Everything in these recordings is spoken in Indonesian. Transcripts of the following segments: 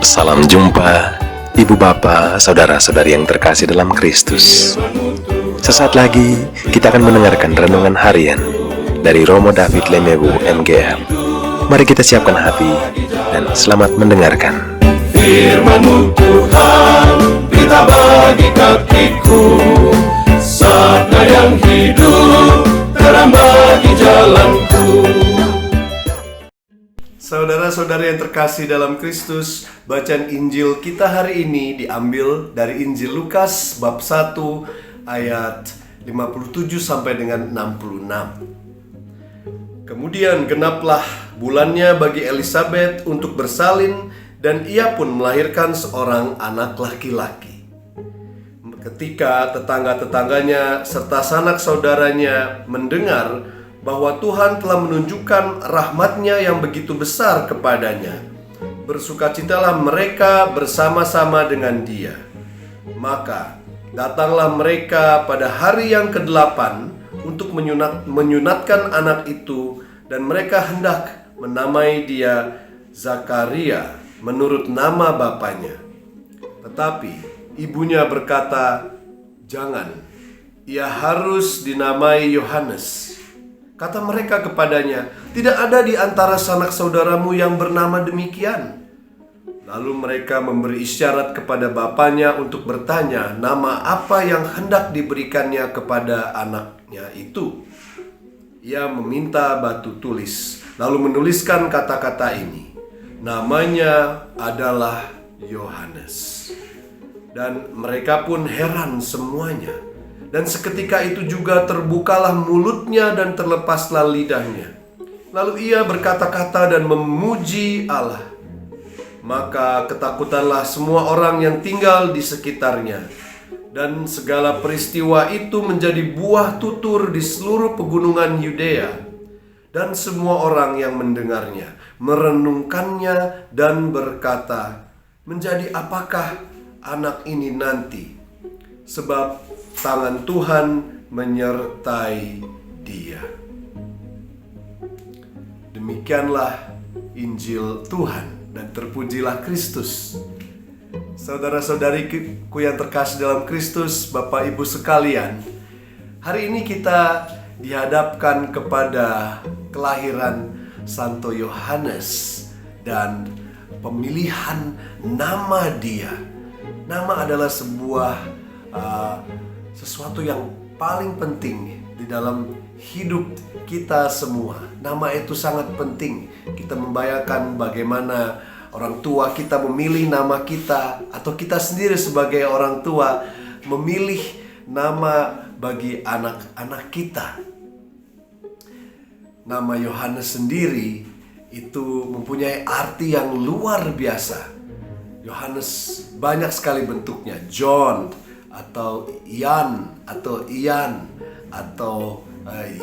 Salam jumpa, Ibu Bapa, Saudara-saudari yang terkasih dalam Kristus. Sesaat lagi kita akan mendengarkan renungan harian dari Romo David Lemewu MGR. Mari kita siapkan hati dan selamat mendengarkan. Firman-Mu Tuhan, berita bagi kakiku, sabda yang hidup, terang bagi jalanku. Saudara-saudari yang terkasih dalam Kristus, bacaan Injil kita hari ini diambil dari Injil Lukas bab 1 ayat 57 sampai dengan 66. Kemudian genaplah bulannya bagi Elisabet untuk bersalin, dan ia pun melahirkan seorang anak laki-laki. Ketika tetangga-tetangganya serta sanak saudaranya mendengar bahwa Tuhan telah menunjukkan rahmat-Nya yang begitu besar kepadanya, bersukacitalah mereka bersama-sama dengan dia. Maka datanglah mereka pada hari yang ke-8 untuk menyunatkan anak itu, dan mereka hendak menamai dia Zakaria menurut nama bapaknya. Tetapi ibunya berkata, "Jangan, ia harus dinamai Yohanes." Kata mereka kepadanya, "Tidak ada di antara sanak saudaramu yang bernama demikian." Lalu mereka memberi isyarat kepada bapaknya untuk bertanya nama apa yang hendak diberikannya kepada anaknya itu. Ia meminta batu tulis, lalu menuliskan kata-kata ini, "Namanya adalah Yohanes." Dan mereka pun heran semuanya. Dan seketika itu juga terbukalah mulutnya dan terlepaslah lidahnya. Lalu ia berkata-kata dan memuji Allah. Maka ketakutanlah semua orang yang tinggal di sekitarnya. Dan segala peristiwa itu menjadi buah tutur di seluruh pegunungan Yudea. Dan semua orang yang mendengarnya merenungkannya dan berkata, "Menjadi apakah anak ini nanti? Sebab tangan Tuhan menyertai dia." Demikianlah Injil Tuhan, dan terpujilah Kristus. Saudara-saudariku yang terkasih dalam Kristus, Bapak Ibu sekalian, hari ini kita dihadapkan kepada kelahiran Santo Yohanes dan pemilihan nama dia. Nama adalah sesuatu yang paling penting di dalam hidup kita semua. Nama itu sangat penting. Kita membayangkan bagaimana orang tua kita memilih nama kita, atau kita sendiri sebagai orang tua memilih nama bagi anak-anak kita. Nama Yohanes sendiri itu mempunyai arti yang luar biasa. Yohanes banyak sekali bentuknya. John, atau Ian, atau Ian, atau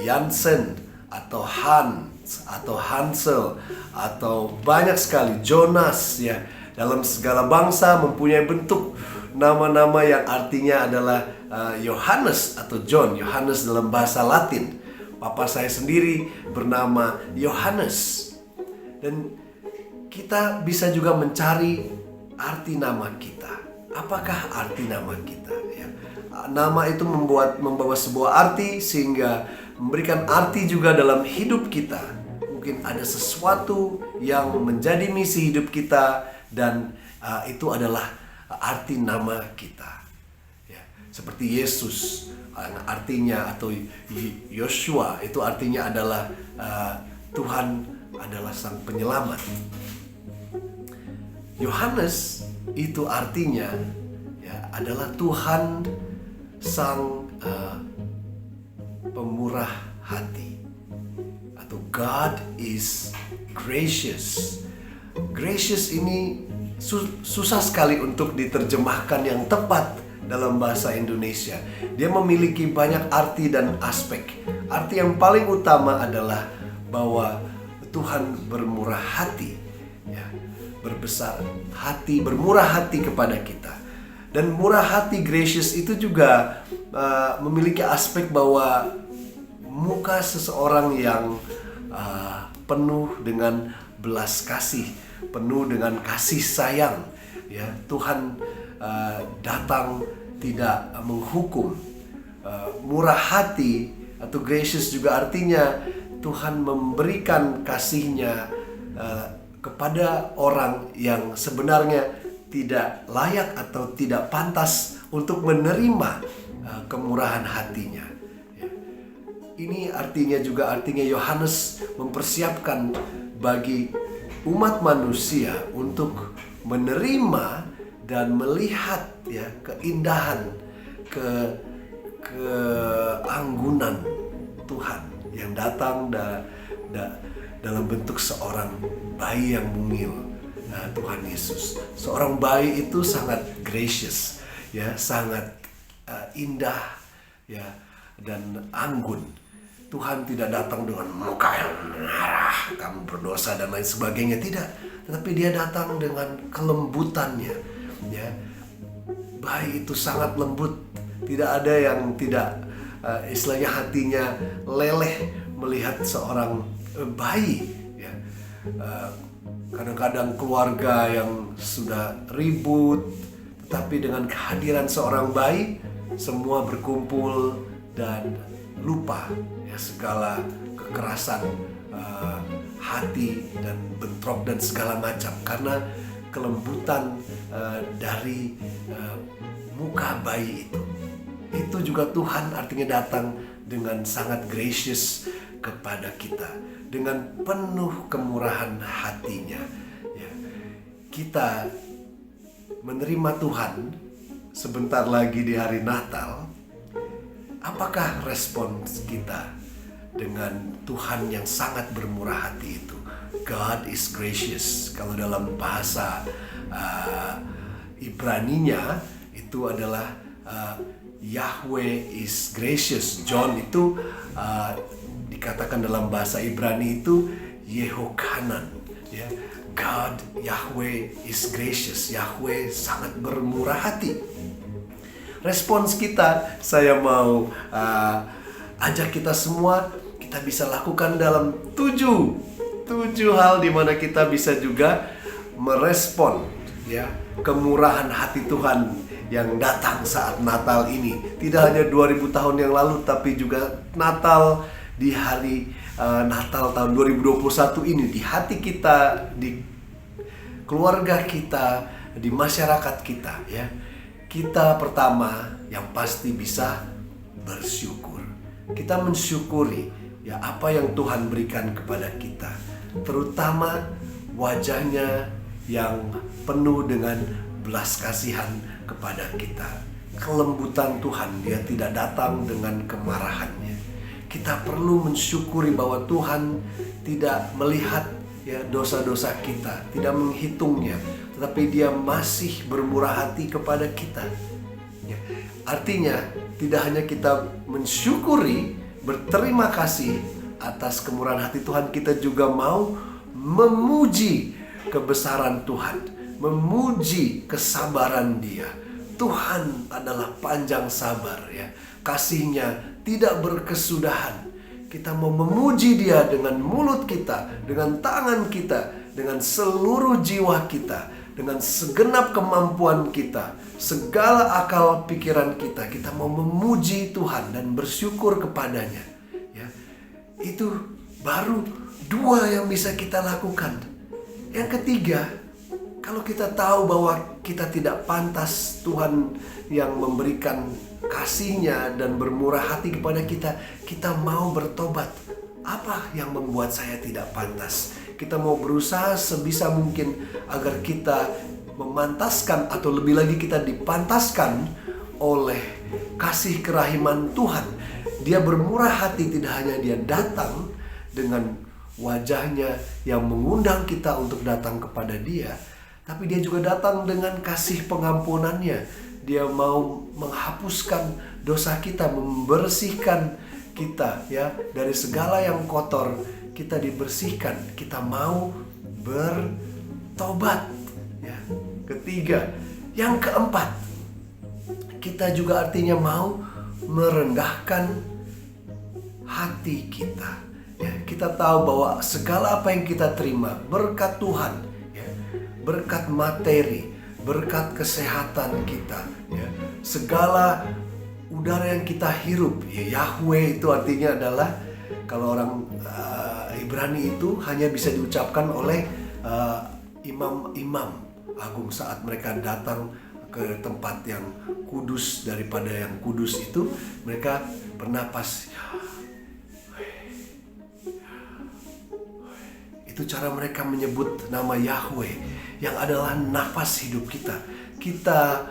Jansen, atau Hans, atau Hansel, atau banyak sekali Jonas, ya. Dalam segala bangsa mempunyai bentuk nama-nama yang artinya adalah Yohanes atau John. Yohanes dalam bahasa Latin. Papa saya sendiri bernama Yohanes. Dan kita bisa juga mencari arti nama kita. Apakah arti nama kita? Ya. Nama itu membawa sebuah arti, sehingga memberikan arti juga dalam hidup kita. Mungkin ada sesuatu yang menjadi misi hidup kita, dan itu adalah arti nama kita. Ya. Seperti Yesus, artinya, atau Yoshua, itu artinya adalah Tuhan adalah Sang Penyelamat. Yohanes itu artinya, ya, adalah Tuhan Sang Pemurah hati, atau God is gracious. Gracious ini susah sekali untuk diterjemahkan yang tepat dalam bahasa Indonesia. Dia memiliki banyak arti dan aspek. Arti yang paling utama adalah bahwa Tuhan bermurah hati, ya, berbesar hati, bermurah hati kepada kita. Dan murah hati, gracious, itu juga memiliki aspek bahwa muka seseorang yang penuh dengan belas kasih, penuh dengan kasih sayang. Ya, Tuhan datang tidak menghukum. Murah hati atau gracious juga artinya Tuhan memberikan kasih-Nya kepada orang yang sebenarnya tidak layak atau tidak pantas untuk menerima kemurahan hati-Nya. Ya. Ini artinya Yohanes mempersiapkan bagi umat manusia untuk menerima dan melihat ya keindahan, keanggunan Tuhan yang datang dalam bentuk seorang bayi yang mungil, Tuhan Yesus. Seorang bayi itu sangat gracious, ya, sangat indah, ya, dan anggun. Tuhan tidak datang dengan muka yang marah, kamu berdosa dan lain sebagainya, tidak. Tetapi Dia datang dengan kelembutannya, ya. Bayi itu sangat lembut, tidak ada yang tidak istilahnya hatinya leleh melihat seorang bayi, ya. Kadang-kadang keluarga yang sudah ribut, tetapi dengan kehadiran seorang bayi semua berkumpul dan lupa ya segala kekerasan hati dan bentrok dan segala macam, karena kelembutan dari muka bayi itu. Itu juga Tuhan artinya datang dengan sangat gracious kepada kita, dengan penuh kemurahan hatinya. Ya. Kita menerima Tuhan sebentar lagi di hari Natal. Apakah respons kita dengan Tuhan yang sangat bermurah hati itu? God is gracious. Kalau dalam bahasa Ibraninya itu adalah Yahweh is gracious. John itu dikatakan dalam bahasa Ibrani itu Yehochanan, ya. God, Yahweh is gracious. Yahweh sangat bermurah hati. Respons kita, saya mau ajak kita semua, kita bisa lakukan dalam tujuh hal di mana kita bisa juga merespon ya kemurahan hati Tuhan yang datang saat Natal ini. Tidak hanya 2000 tahun yang lalu, tapi juga Natal di hari Natal tahun 2021 ini, di hati kita, di keluarga kita, di masyarakat kita, ya. Kita pertama yang pasti bisa bersyukur. Kita mensyukuri ya apa yang Tuhan berikan kepada kita, terutama wajahnya yang penuh dengan belas kasihan kepada kita. Kelembutan Tuhan, Dia tidak datang dengan kemarahannya. Kita perlu mensyukuri bahwa Tuhan tidak melihat ya dosa-dosa kita, tidak menghitungnya, tetapi Dia masih bermurah hati kepada kita. Ya. Artinya tidak hanya kita mensyukuri, berterima kasih atas kemurahan hati Tuhan, kita juga mau memuji kebesaran Tuhan, memuji kesabaran Dia. Tuhan adalah panjang sabar, ya. Kasih-Nya tidak berkesudahan. Kita mau memuji Dia dengan mulut kita, dengan tangan kita, dengan seluruh jiwa kita, dengan segenap kemampuan kita, segala akal pikiran kita. Kita mau memuji Tuhan dan bersyukur kepada-Nya, ya. Itu baru 2 yang bisa kita lakukan. Yang ketiga, kalau kita tahu bahwa kita tidak pantas Tuhan yang memberikan kasih-Nya dan bermurah hati kepada kita, kita mau bertobat. Apa yang membuat saya tidak pantas? Kita mau berusaha sebisa mungkin agar kita memantaskan, atau lebih lagi kita dipantaskan oleh kasih kerahiman Tuhan. Dia bermurah hati, tidak hanya Dia datang dengan wajahnya yang mengundang kita untuk datang kepada Dia, tapi Dia juga datang dengan kasih pengampunannya. Dia mau menghapuskan dosa kita, membersihkan kita ya dari segala yang kotor. Kita dibersihkan, kita mau bertobat, ya. Ketiga, yang keempat, kita juga artinya mau merendahkan hati kita. Ya, kita tahu bahwa segala apa yang kita terima berkat Tuhan, ya, berkat materi, berkat kesehatan kita, ya, segala udara yang kita hirup, ya, Yahweh itu artinya adalah, kalau orang Ibrani itu hanya bisa diucapkan oleh imam-imam agung saat mereka datang ke tempat yang kudus. Daripada yang kudus itu mereka bernapas. Itu cara mereka menyebut nama Yahweh yang adalah napas hidup kita. Kita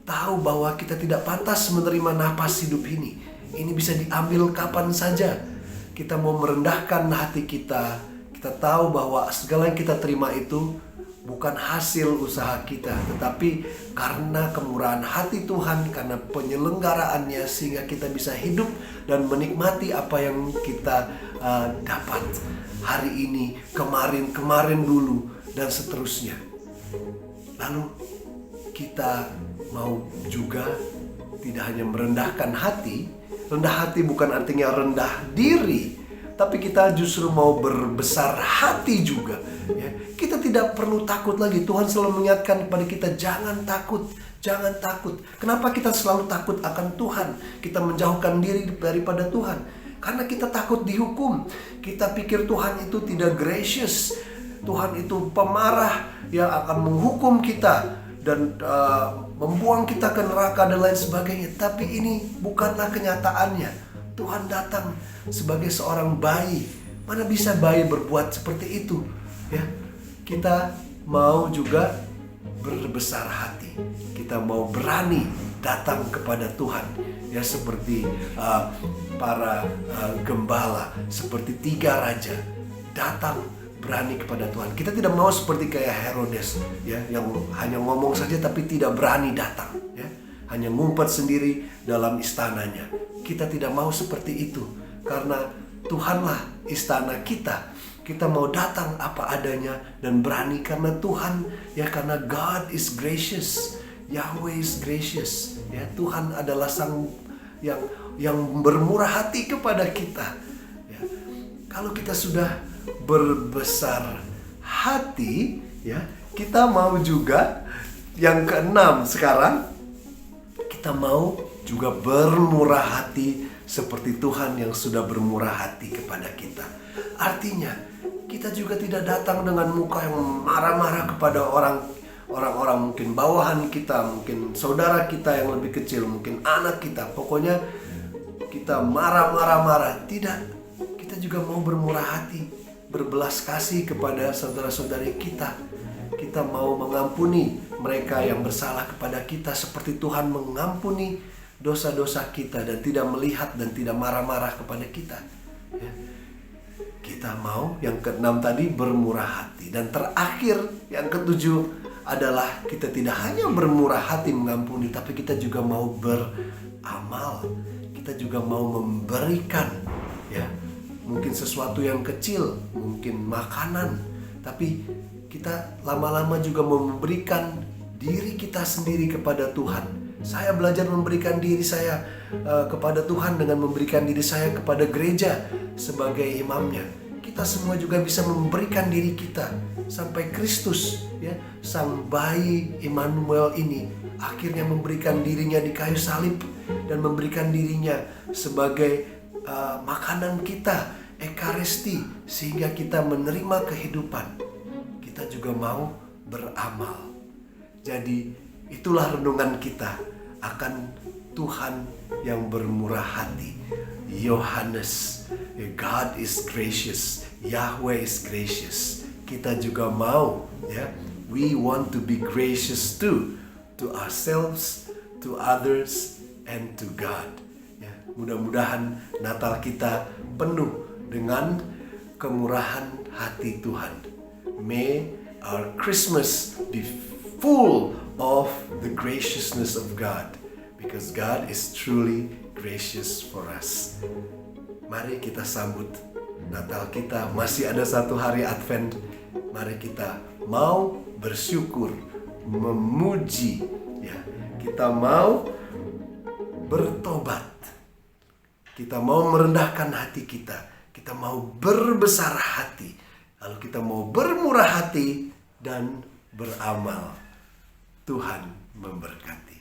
tahu bahwa kita tidak pantas menerima napas hidup ini. Ini bisa diambil kapan saja. Kita mau merendahkan hati kita. Kita tahu bahwa segala yang kita terima itu bukan hasil usaha kita, tetapi karena kemurahan hati Tuhan, karena penyelenggaraannya, sehingga kita bisa hidup dan menikmati apa yang kita dapat hari ini, kemarin dulu, dan seterusnya. Lalu kita mau juga tidak hanya merendahkan hati. Rendah hati bukan artinya rendah diri, tapi kita justru mau berbesar hati juga, ya. Kita tidak perlu takut lagi. Tuhan selalu mengingatkan kepada kita, jangan takut, jangan takut. Kenapa kita selalu takut akan Tuhan? Kita menjauhkan diri daripada Tuhan karena kita takut dihukum. Kita pikir Tuhan itu tidak gracious. Tuhan itu pemarah yang akan menghukum kita dan membuang kita ke neraka dan lain sebagainya. Tapi ini bukanlah kenyataannya. Tuhan datang sebagai seorang bayi. Mana bisa bayi berbuat seperti itu, ya? Kita mau juga berbesar hati. Kita mau berani datang kepada Tuhan, ya, seperti para gembala, seperti 3 raja datang berani kepada Tuhan. Kita tidak mau seperti kayak Herodes, ya, yang hanya ngomong saja tapi tidak berani datang, ya, hanya ngumpet sendiri dalam istananya. Kita tidak mau seperti itu, karena Tuhanlah istana kita. Kita mau datang apa adanya dan berani karena Tuhan, ya, karena God is gracious, Yahweh is gracious, ya. Tuhan adalah sang yang bermurah hati kepada kita, ya. Kalau kita sudah berbesar hati, ya, kita mau juga yang keenam sekarang, kita mau juga bermurah hati seperti Tuhan yang sudah bermurah hati kepada kita. Artinya kita juga tidak datang dengan muka yang marah-marah kepada orang-orang mungkin bawahan kita, mungkin saudara kita yang lebih kecil, mungkin anak kita. Pokoknya kita marah-marah. Tidak, kita juga mau bermurah hati, berbelas kasih kepada saudara-saudari kita. Kita mau mengampuni mereka yang bersalah kepada kita seperti Tuhan mengampuni dosa-dosa kita dan tidak melihat dan tidak marah-marah kepada kita, ya. Kita mau yang keenam tadi bermurah hati. Dan terakhir yang ketujuh adalah kita tidak hanya bermurah hati mengampuni, tapi kita juga mau beramal. Kita juga mau memberikan, ya, mungkin sesuatu yang kecil, mungkin makanan, tapi kita lama-lama juga mau memberikan diri kita sendiri kepada Tuhan. Saya belajar memberikan diri saya kepada Tuhan dengan memberikan diri saya kepada gereja sebagai imamnya. Kita semua juga bisa memberikan diri kita sampai Kristus, ya, sang bayi Immanuel ini akhirnya memberikan dirinya di kayu salib dan memberikan dirinya sebagai makanan kita, Ekaristi, sehingga kita menerima kehidupan. Kita juga mau beramal. Jadi itulah renungan kita akan Tuhan yang bermurah hati. Yohanes, God is gracious, Yahweh is gracious. Kita juga mau, ya, we want to be gracious too, to ourselves, to others, and to God. Ya, mudah-mudahan Natal kita penuh dengan kemurahan hati Tuhan. May our Christmas be full of the graciousness of God, because God is truly gracious for us. Mari kita sambut Natal kita. Masih ada 1 hari Advent. Mari kita mau bersyukur, memuji, ya. Kita mau bertobat. Kita mau merendahkan hati kita. kita mau berbesar hati, kalau kita mau bermurah hati dan beramal. Tuhan memberkati.